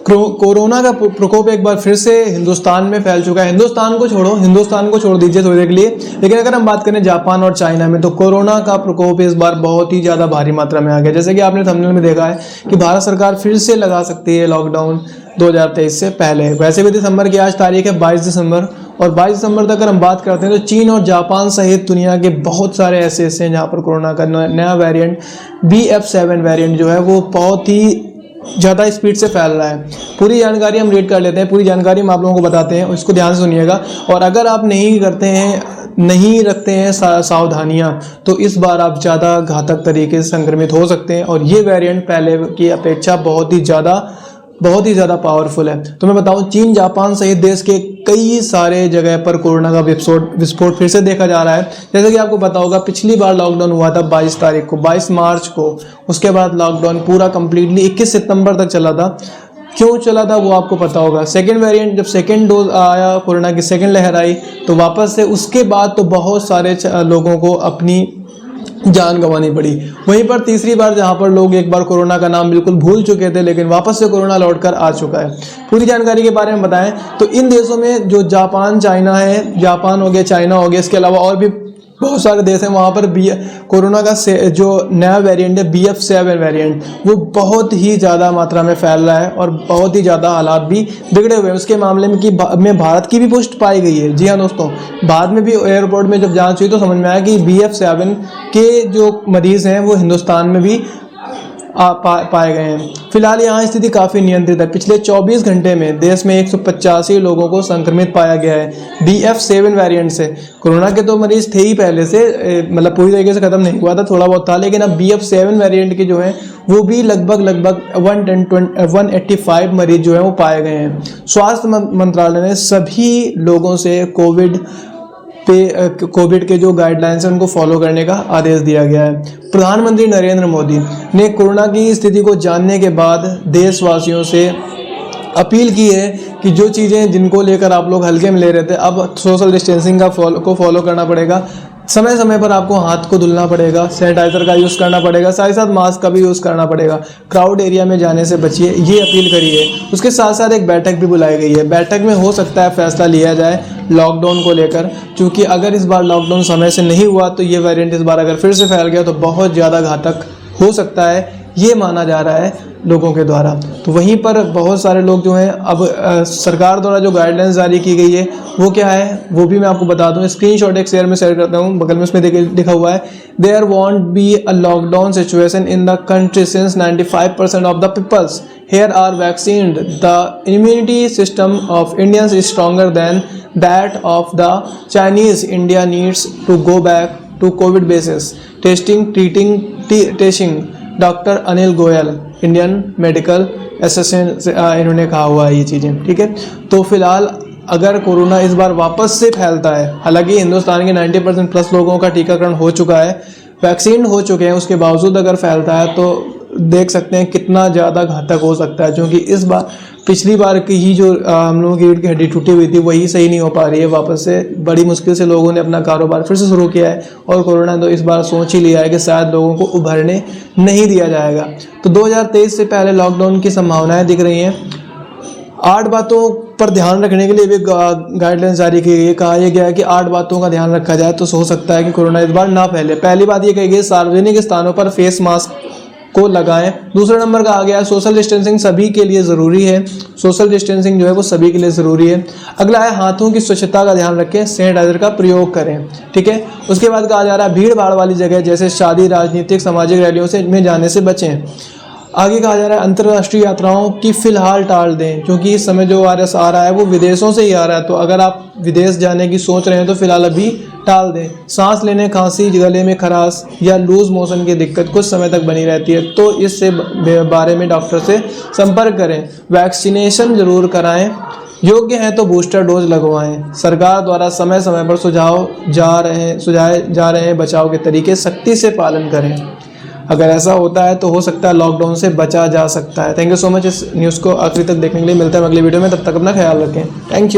Corona का प्रकोप एक बार फिर से हिंदुस्तान में फैल चुका है। हिंदुस्तान को छोड़ दीजिए थोड़ी देर के लिए, लेकिन अगर हम बात करें जापान और चाइना में, तो कोरोना का प्रकोप इस बार बहुत ही ज़्यादा भारी मात्रा में आ गया। जैसे कि आपने थंबनेल में देखा है कि भारत सरकार फिर से लगा सकती है लॉकडाउन 2023 से पहले। वैसे भी दिसंबर की आज तारीख है 22 दिसंबर, और 22 दिसंबर तक अगर हम बात करते हैं तो चीन और जापान सहित दुनिया के बहुत सारे ऐसे हिस्से हैं जहाँ पर कोरोना का नया वेरिएंट BF7 वेरिएंट जो है वो बहुत ही ज़्यादा स्पीड से फैल रहा है। पूरी जानकारी हम रीड कर लेते हैं, पूरी जानकारी हम आप लोगों को बताते हैं, इसको ध्यान से सुनिएगा। और अगर आप नहीं रखते हैं सावधानियां, तो इस बार आप ज़्यादा घातक तरीके से संक्रमित हो सकते हैं। और ये वेरिएंट पहले की अपेक्षा बहुत ही ज़्यादा पावरफुल है। तो मैं बताऊं, चीन जापान सहित देश के कई सारे जगह पर कोरोना का विस्फोट फिर से देखा जा रहा है। जैसे कि आपको पता होगा, पिछली बार लॉकडाउन हुआ था 22 मार्च को। उसके बाद लॉकडाउन पूरा कंप्लीटली 21 सितंबर तक चला था। क्यों चला था वो आपको पता होगा। सेकेंड वेरिएंट, जब सेकेंड डोज आया, कोरोना की सेकेंड लहर आई, तो वापस से उसके बाद तो बहुत सारे लोगों को अपनी जान गंवानी पड़ी। वहीं पर तीसरी बार, जहां पर लोग एक बार कोरोना का नाम बिल्कुल भूल चुके थे, लेकिन वापस से कोरोना लौटकर आ चुका है। पूरी जानकारी के बारे में बताएं तो इन देशों में जो जापान हो गया, चाइना हो गया, इसके अलावा और भी बहुत सारे देश हैं, वहाँ पर कोरोना का जो नया वेरिएंट है BF7 वेरिएंट, वो बहुत ही ज़्यादा मात्रा में फैल रहा है और बहुत ही ज़्यादा हालात भी बिगड़े हुए हैं उसके मामले में भारत की भी पुष्टि पाई गई है। जी हाँ दोस्तों, बाद में भी एयरपोर्ट में जब जांच हुई तो समझ में आया कि BF7 के जो मरीज़ हैं वो हिंदुस्तान में भी पाए गए हैं। फिलहाल यहाँ स्थिति काफ़ी नियंत्रित है। पिछले 24 घंटे में देश में 185 लोगों को संक्रमित पाया गया है BF7 वेरिएंट से। कोरोना के तो मरीज थे ही पहले से, मतलब पूरी तरीके से खत्म नहीं हुआ था, थोड़ा बहुत था, लेकिन अब BF7 वेरिएंट के जो हैं वो भी लगभग 185 मरीज जो हैं वो पाए गए हैं। स्वास्थ्य मंत्रालय ने सभी लोगों से कोविड के जो गाइडलाइंस हैं उनको फॉलो करने का आदेश दिया गया है। प्रधानमंत्री नरेंद्र मोदी ने कोरोना की स्थिति को जानने के बाद देशवासियों से अपील की है कि जो चीज़ें जिनको लेकर आप लोग हल्के में ले रहे थे, अब सोशल डिस्टेंसिंग को फॉलो करना पड़ेगा। समय समय पर आपको हाथ को धुलना पड़ेगा, सैनिटाइजर का यूज़ करना पड़ेगा, साथ ही साथ मास्क का भी यूज़ करना पड़ेगा। क्राउड एरिया में जाने से बचिए, ये अपील करी है। उसके साथ साथ एक बैठक भी बुलाई गई है। बैठक में हो सकता है फैसला लिया जाए लॉकडाउन को लेकर, क्योंकि अगर इस बार लॉकडाउन समय से नहीं हुआ तो ये वेरिएंट इस बार अगर फिर से फैल गया तो बहुत ज़्यादा घातक हो सकता है, ये माना जा रहा है लोगों के द्वारा। तो वहीं पर बहुत सारे लोग जो हैं, अब सरकार द्वारा जो गाइडलाइंस जारी की गई है वो क्या है वो भी मैं आपको बता दूं। स्क्रीनशॉट एक शेयर करता हूं, बगल में उसमें लिखा हुआ है, there won't be a lockdown situation in the country since 95% of the peoples here are vaccinated. The immunity system of Indians is stronger than that of the Chinese. India needs to go back to COVID basis testing. Doctor Anil Goyal, Indian medical association, इन्होंने कहा हुआ है ये चीज़ें। ठीक है, तो फिलहाल अगर कोरोना इस बार वापस से फैलता है, हालांकि हिंदुस्तान के 90% प्लस लोगों का टीकाकरण हो चुका है, वैक्सीन हो चुके हैं, उसके बावजूद अगर फैलता है तो देख सकते हैं कितना ज़्यादा घातक हो सकता है। क्योंकि इस बार पिछली बार की ही जो हम लोगों की रीढ़ की हड्डी टूटी हुई थी वही सही नहीं हो पा रही है। वापस से बड़ी मुश्किल से लोगों ने अपना कारोबार फिर से शुरू किया है, और कोरोना तो इस बार सोच ही लिया है कि शायद लोगों को उभरने नहीं दिया जाएगा। तो 2023 से पहले लॉकडाउन की संभावनाएं दिख रही हैं। 8 बातों पर ध्यान रखने के लिए भी गाइडलाइंस जारी की गई है। कहा यह गया है कि 8 बातों का ध्यान रखा जाए तो हो सकता है कि कोरोना इस बार ना फैले। पहली बात यह कही गई, सार्वजनिक स्थानों पर फेस मास्क को लगाएं। दूसरा नंबर कहा गया सोशल डिस्टेंसिंग सभी के लिए ज़रूरी है। सोशल डिस्टेंसिंग जो है वो सभी के लिए ज़रूरी है। अगला है हाथों की स्वच्छता का ध्यान रखें, सैनिटाइजर का प्रयोग करें। ठीक है, उसके बाद कहा जा रहा है भीड़ भाड़ वाली जगह जैसे शादी, राजनीतिक, सामाजिक रैलियों से में जाने से बचें। आगे कहा जा रहा है अंतर्राष्ट्रीय यात्राओं की फ़िलहाल टाल दें, क्योंकि इस समय जो वायरस आ रहा है वो विदेशों से ही आ रहा है। तो अगर आप विदेश जाने की सोच रहे हैं तो फिलहाल अभी टाल दें। सांस लेने, खांसी, गले में खराश या लूज मोशन की दिक्कत कुछ समय तक बनी रहती है, तो इससे बारे में डॉक्टर से संपर्क करें। वैक्सीनेशन जरूर कराएं, योग्य है तो बूस्टर डोज लगवाएं। सरकार द्वारा समय समय पर सुझाए जा रहे हैं बचाव के तरीके सख्ती से पालन करें। अगर ऐसा होता है तो हो सकता है लॉकडाउन से बचा जा सकता है। थैंक यू सो मच इस न्यूज़ को आखिरी तक देखने के लिए। मिलते हैं अगली वीडियो में, तब तक अपना ख्याल रखें। Thank you.